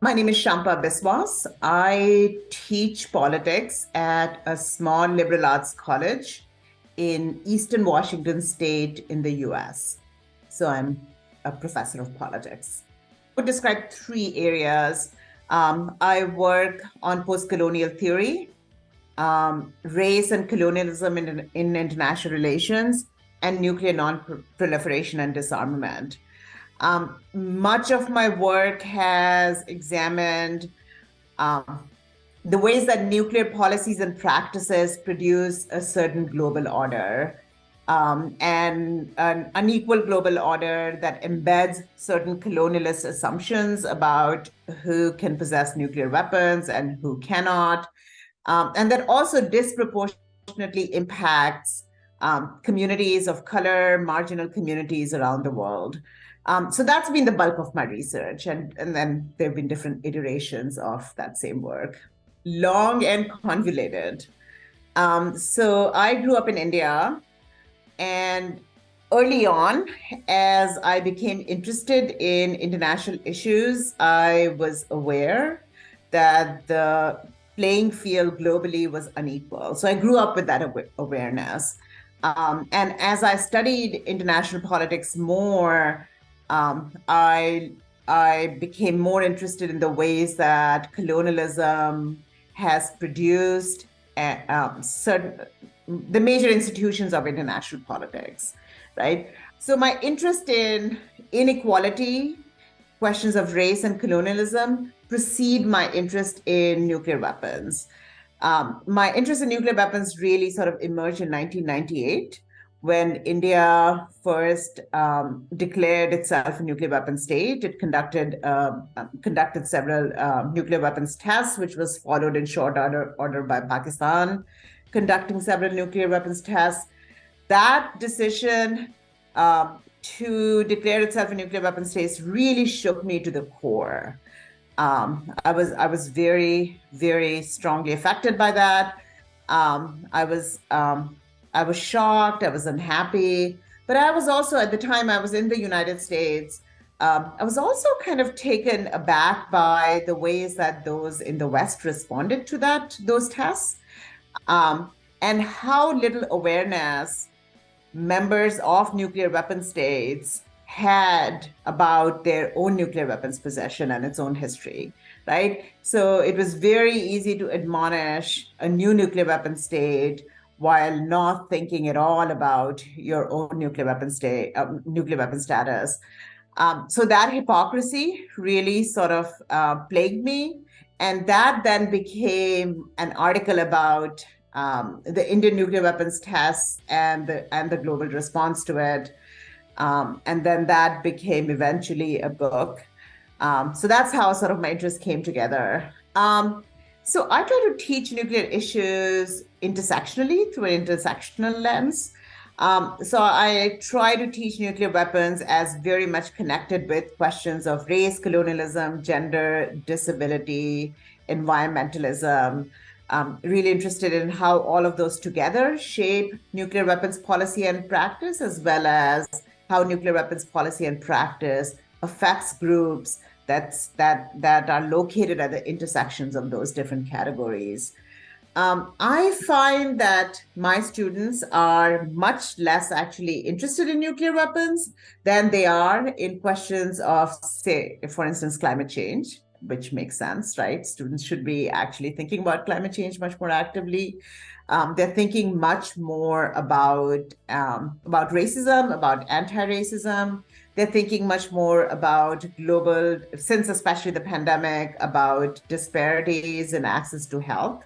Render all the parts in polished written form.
My name is Shampa Biswas. I teach politics at a small liberal arts college in Eastern Washington State in the US. So I'm a professor of politics. I would describe three areas. I work on post-colonial theory, race and colonialism in international relations, and nuclear non-proliferation and disarmament. Much of my work has examined um, the ways that nuclear policies and practices produce a certain global order, and an unequal global order that embeds certain colonialist assumptions about who can possess nuclear weapons and who cannot, and that also disproportionately impacts communities of color, marginal communities around the world. So that's been the bulk of my research. And then there have been different iterations of that same work. Long and convoluted. So I grew up in India, and early on, as I became interested in international issues, I was aware that the playing field globally was unequal. So I grew up with that awareness. And as I studied international politics more, I became more interested in the ways that colonialism has produced certain the major institutions of international politics, right? So my interest in inequality, questions of race and colonialism precede my interest in nuclear weapons. My interest in nuclear weapons really sort of emerged in 1998 when India first declared itself a nuclear weapon state. It conducted several nuclear weapons tests, which was followed in short order by Pakistan, conducting several nuclear weapons tests. That decision to declare itself a nuclear weapon state really shook me to the core. I was very, very strongly affected by that. I was shocked. I was unhappy, but I was also at the time I was in the United States. I was also kind of taken aback by the ways that those in the West responded to those tests, um, and how little awareness members of nuclear weapon states had about their own nuclear weapons possession and its own history, right? So it was very easy to admonish a new nuclear weapon state while not thinking at all about your own nuclear weapon status. So that hypocrisy really sort of plagued me. And that then became an article about the Indian nuclear weapons tests and the global response to it. And then that became eventually a book. So that's how sort of my interest came together. So I try to teach nuclear issues intersectionally through an intersectional lens. So I try to teach nuclear weapons as very much connected with questions of race, colonialism, gender, disability, environmentalism. Really interested in how all of those together shape nuclear weapons policy and practice, as well as how nuclear weapons policy and practice affects groups that are located at the intersections of those different categories. I find that my students are much less actually interested in nuclear weapons than they are in questions of, say, for instance, climate change, which makes sense, right? Students should be actually thinking about climate change much more actively. They're thinking much more about racism, about anti-racism. They're thinking much more about global, since especially the pandemic, about disparities in access to health.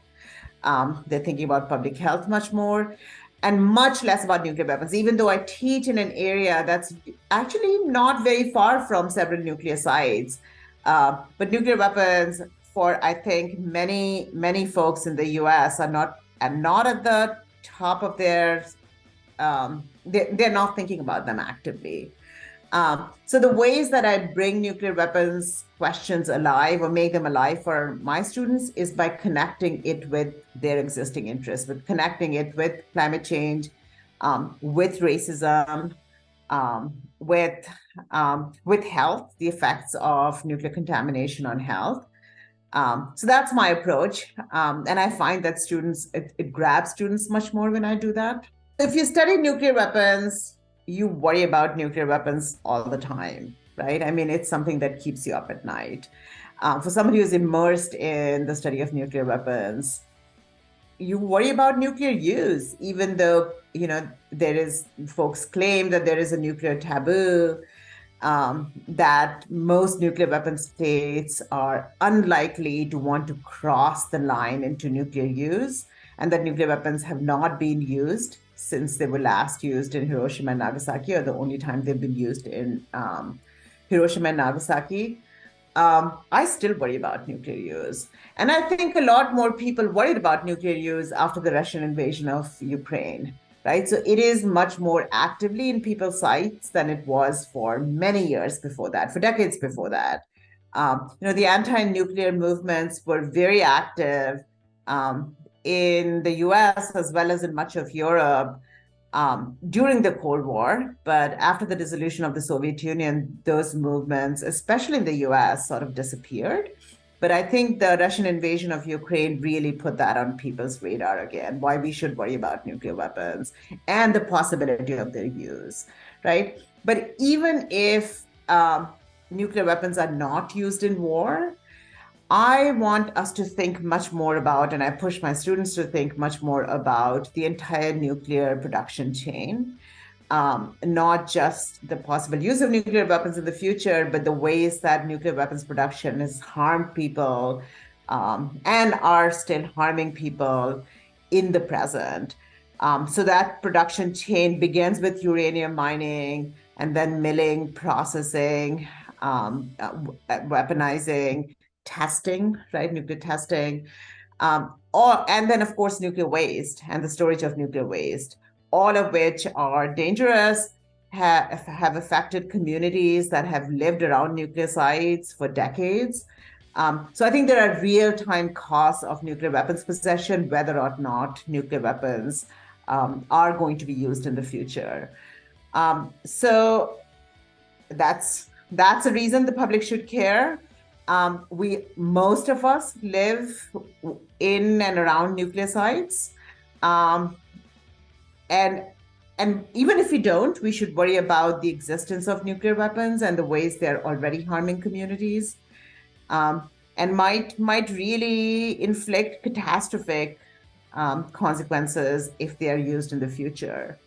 They're thinking about public health much more, and much less about nuclear weapons, even though I teach in an area that's actually not very far from several nuclear sites. But nuclear weapons, for I think many folks in the US are not at the top of their they're not thinking about them actively. So the ways that I bring nuclear weapons questions alive or make them alive for my students is by connecting it with their existing interests, with connecting it with climate change, with racism, with health, the effects of nuclear contamination on health. So that's my approach. And I find that it grabs students much more when I do that. If you study nuclear weapons, you worry about nuclear weapons all the time, right? I mean, it's something that keeps you up at night. For somebody who's immersed in the study of nuclear weapons, you worry about nuclear use, even though, folks claim that there is a nuclear taboo, that most nuclear weapon states are unlikely to want to cross the line into nuclear use, and that nuclear weapons have not been used since they were last used in Hiroshima and Nagasaki, or the only time they've been used in Hiroshima and Nagasaki. I still worry about nuclear use. And I think a lot more people worried about nuclear use after the Russian invasion of Ukraine, right? So it is much more actively in people's sights than it was for many years before that, for decades before that. The anti-nuclear movements were very active in the US as well as in much of Europe during the Cold War. But after the dissolution of the Soviet Union, those movements, especially in the US, sort of disappeared. But I think the Russian invasion of Ukraine really put that on people's radar again, why we should worry about nuclear weapons and the possibility of their use, right? But even if nuclear weapons are not used in war, I want us to think much more about, and I push my students to think much more about the entire nuclear production chain, not just the possible use of nuclear weapons in the future, but the ways that nuclear weapons production has harmed people and are still harming people in the present. So that production chain begins with uranium mining and then milling, processing, weaponizing, testing, right? Nuclear testing, and then of course nuclear waste and the storage of nuclear waste, all of which are dangerous, have affected communities that have lived around nuclear sites for decades. So I think there are real-time costs of nuclear weapons possession, whether or not nuclear weapons are going to be used in the future. So that's a reason the public should care. Most of us live in and around nuclear sites. And even if we don't, we should worry about the existence of nuclear weapons and the ways they're already harming communities, and might really inflict catastrophic consequences if they are used in the future.